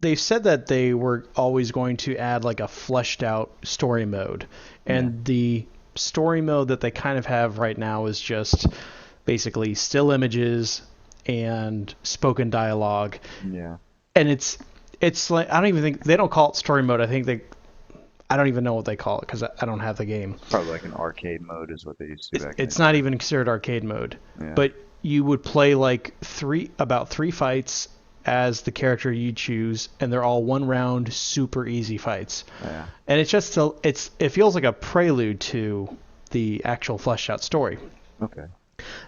they said that they were always going to add like a fleshed out story mode, Yeah. and the story mode that they kind of have right now is just basically still images and spoken dialogue, Yeah. and it's like I don't even think they don't call it story mode. I don't even know what they call it because I don't have the game. Probably like an arcade mode is what they used to back in It's the not day. even considered arcade mode, Yeah. but you would play like about three fights as the character you choose, and they're all one round, super easy fights. Yeah. And it's just it feels like a prelude to the actual fleshed out story. Okay.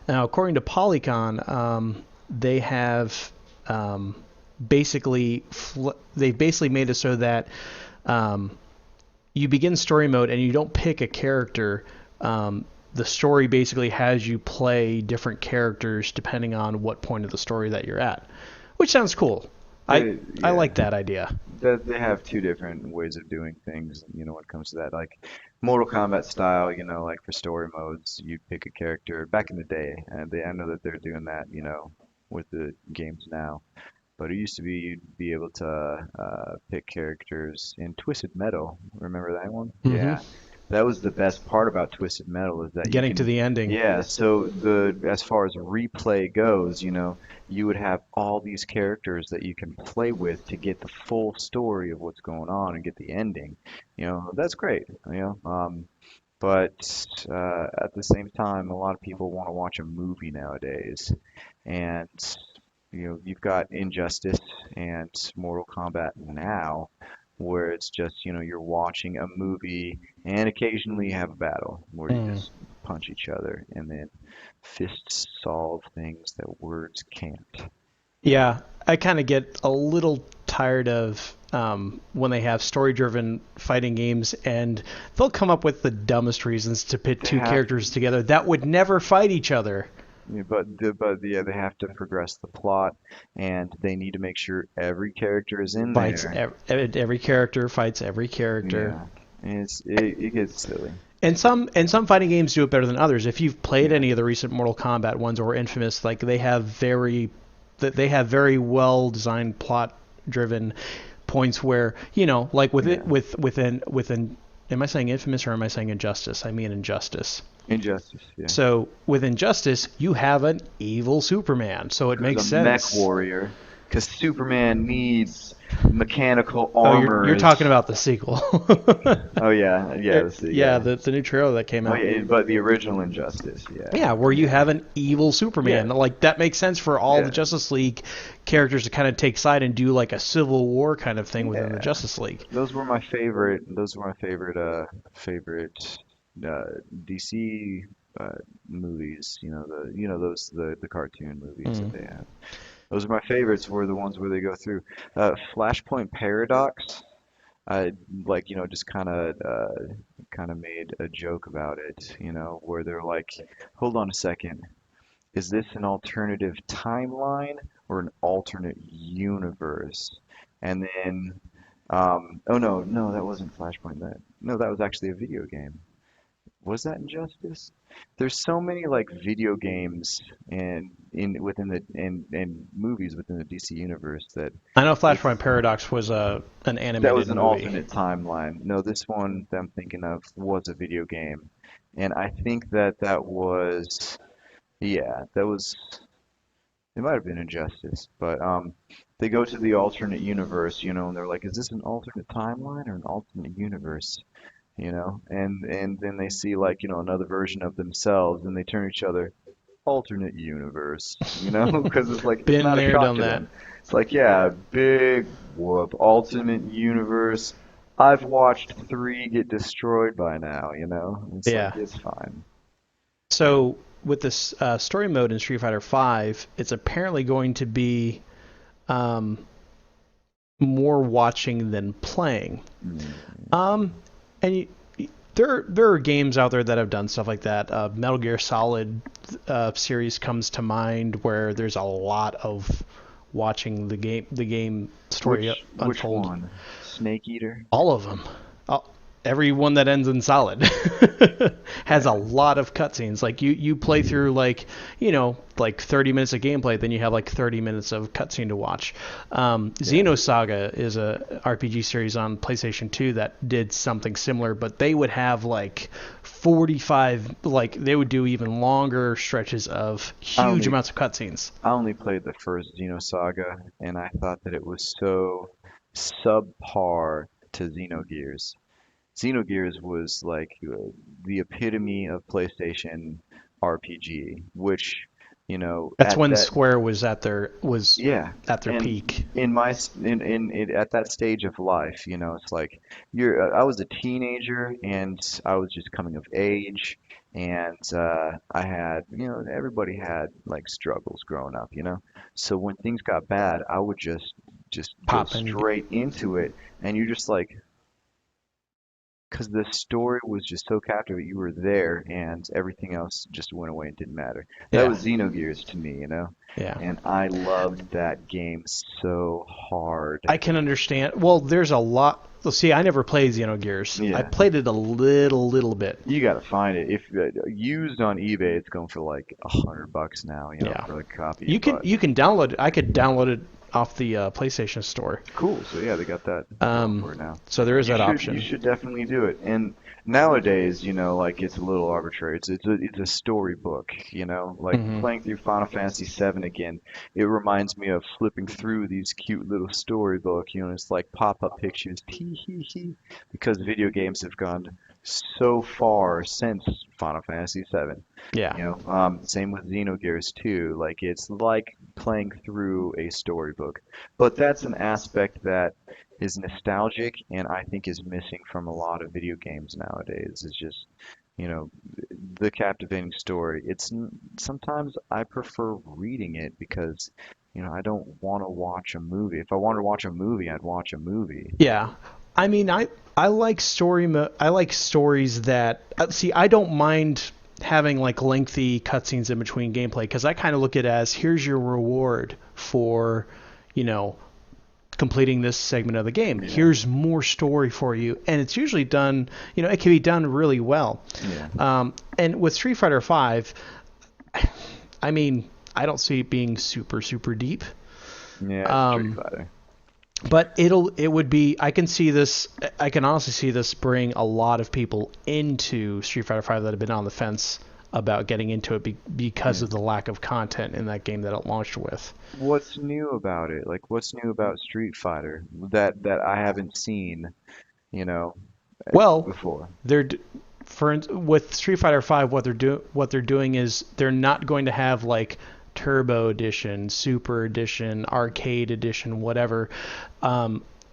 Now, according to Polygon, they have basically they've basically made it so that um, you begin story mode and you don't pick a character. The story basically has you play different characters depending on what point of the story that you're at, which sounds cool. I Yeah. like that idea. They have two different ways of doing things, when it comes to that. Like Mortal Kombat style, like for story modes, you pick a character back in the day, and I know that they're doing that, with the games now. But it used to be you'd be able to pick characters in Twisted Metal. Remember that one? Hmm. Yeah. That was the best part about Twisted Metal is that you Getting to can, the ending. yeah, so as far as replay goes, you would have all these characters that you can play with to get the full story of what's going on and get the ending. That's great, but at the same time, a lot of people want to watch a movie nowadays. And you've got Injustice and Mortal Kombat now, where it's just, you're watching a movie and occasionally you have a battle where you Mm. just punch each other and then fists solve things that words can't. Yeah, I kind of get a little tired of when they have story-driven fighting games, and they'll come up with the dumbest reasons to pit They two have, characters together that would never fight each other. yeah, but yeah, they have to progress the plot, and they need to make sure every character is in Fights there. every character fights every character. Yeah, and it gets silly. And some fighting games do it better than others. If you've played Yeah, any of the recent Mortal Kombat ones or Infamous, like they have very well designed plot driven points where like with yeah. it within am I saying Infamous or am I saying Injustice? I mean Injustice. Injustice, yeah. So with Injustice, you have an evil Superman, so it Who's makes a mech sense. warrior? Because Superman needs mechanical Oh, you're armors. talking about the sequel. Oh yeah, yeah, Yeah, yeah. the new trailer that came Oh out. yeah, but the original Injustice, yeah, Yeah, where you yeah, have an evil Superman. yeah, Like that makes sense for all the yeah, Justice League characters to kind of take side and do like a civil war kind of thing within the yeah. Justice League. Those were my favorite. Those were my favorite uh, DC uh, movies. The cartoon movies that Mm. they have. Those are my favorites. Were the ones where they go through Flashpoint Paradox. I like just kind of made a joke about it. Where they're like, hold on a second, is this an alternative timeline or an alternate universe? And then, oh no, no, that wasn't Flashpoint. No, that was actually a video game. Was that Injustice? There's so many like video games and in within the and movies within the DC universe that I know it's Flashpoint Paradox was an that animated was an movie. alternate timeline. No, this one that I'm thinking of was a video game, and I think that was, yeah, that was, it might have been Injustice, but they go to the alternate universe, and they're like, is this an alternate timeline or an alternate universe? And then they see like, another version of themselves, and they turn to each other, alternate universe, because it's like it's Been not a there, shock done to that. them. It's like, yeah, big whoop, alternate universe. I've watched three get destroyed by now. It's like Yeah. it's fine. So with this story mode in Street Fighter V, it's apparently going to be um, more watching than playing. Mm, Um, and there are games out there that have done stuff like that. Metal Gear Solid series comes to mind where there's a lot of watching the game story which unfold. one? Snake Eater? All of them. every one that ends in solid has a lot of cutscenes. Like you play through like, like 30 minutes of gameplay, then you have like 30 minutes of cutscene to watch. Yeah. Xenosaga is a RPG series on PlayStation 2 that did something similar, but they would have like 45, like they would do even longer stretches of I huge only amounts of cutscenes. I only played the first Xenosaga, and I thought that it was so subpar to Xenogears. Xenogears was like the epitome of PlayStation RPG, which, That's at when that, Square was yeah, at their and peak. in at that stage of life, it's like I was a teenager and I was just coming of age, and I had, everybody had like struggles growing up, So when things got bad, I would just go Pop and straight into it, and you're just like, because the story was just so captivating. You were there, and everything else just went away and didn't matter. That yeah, was Xenogears to me, yeah. and I loved that game so hard. I can understand. Well, there's a lot. Well, see, I never played Xenogears. I Yeah, played it a little bit. you gotta find it. If used on eBay, it's going for like $100 now, Yeah, for a copy. you can But you can download it. I could download it off the PlayStation Store. cool. So yeah, they got that going Um, for it now. so there is You that should you option. should definitely do it. And nowadays, like it's a little arbitrary. It's a storybook, like Hmm. playing through Final Fantasy VII again. It reminds me of flipping through these cute little storybook. It's like pop-up pictures, tee hee hee, because video games have gone so far since Final Fantasy VII. Yeah. Same with Xenogears 2. Like it's like playing through a storybook, but that's an aspect that is nostalgic and I think is missing from a lot of video games nowadays. Is just, you know, the captivating story. Sometimes I prefer reading it because, I don't want to watch a movie. If I wanted to watch a movie, I'd watch a movie. Yeah. I mean, I like I like stories that see. I don't mind having like lengthy cutscenes in between gameplay because I kind of look at it as here's your reward for, you know, completing this segment of the game. Yeah. Here's more story for you, and it's usually done. It can be done really well. Yeah. And with Street Fighter Five, I mean, I don't see it being super deep. Yeah, it's Street Um, Fighter. but it would be I can honestly see this bring a lot of people into Street Fighter 5 that have been on the fence about getting into it because Yeah. of the lack of content in that game that it launched with. What's new about it? Like, what's new about Street Fighter that I haven't seen, you know, Well, before? they're with Street Fighter 5 what they're doing is they're not going to have like Turbo Edition, Super Edition, Arcade Edition, whatever.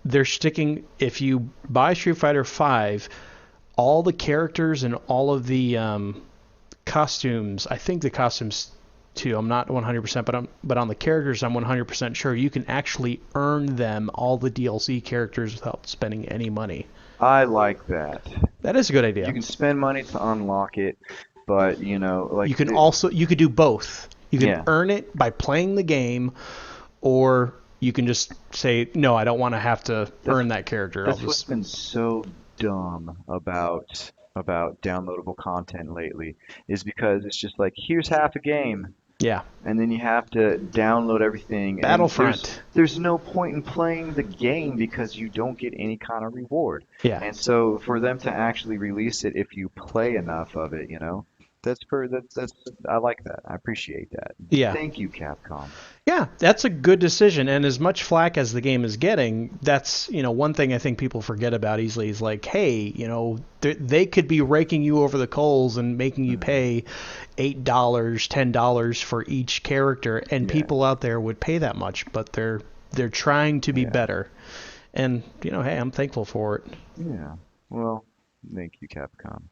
They're sticking if you buy Street Fighter 5, all the characters and all of the costumes. I think the costumes too. I'm not 100%, but on the characters, I'm 100% sure you can actually earn them all the DLC characters without spending any money. I like that. That is a good You idea. can spend money to unlock it, but like You could do both. You can yeah, earn it by playing the game, or you can just say no. I don't want to have to that's earn that character. I'll that's what's just been so dumb about downloadable content lately is because it's just like here's half a game yeah. and then you have to download everything and Battlefront. there's no point in playing the game because you don't get any kind of reward. Yeah. And so for them to actually release it if you play enough of it, that's I like that. I appreciate that. Yeah. Thank you, Capcom. Yeah, that's a good decision. And as much flack as the game is getting, that's, one thing I think people forget about easily is like, hey, they could be raking you over the coals and making you Hmm. pay $8, $10 for each character, and Yeah, people out there would pay that much, but they're trying to be yeah, better. And, hey, I'm thankful for it. yeah. Well, thank you, Capcom.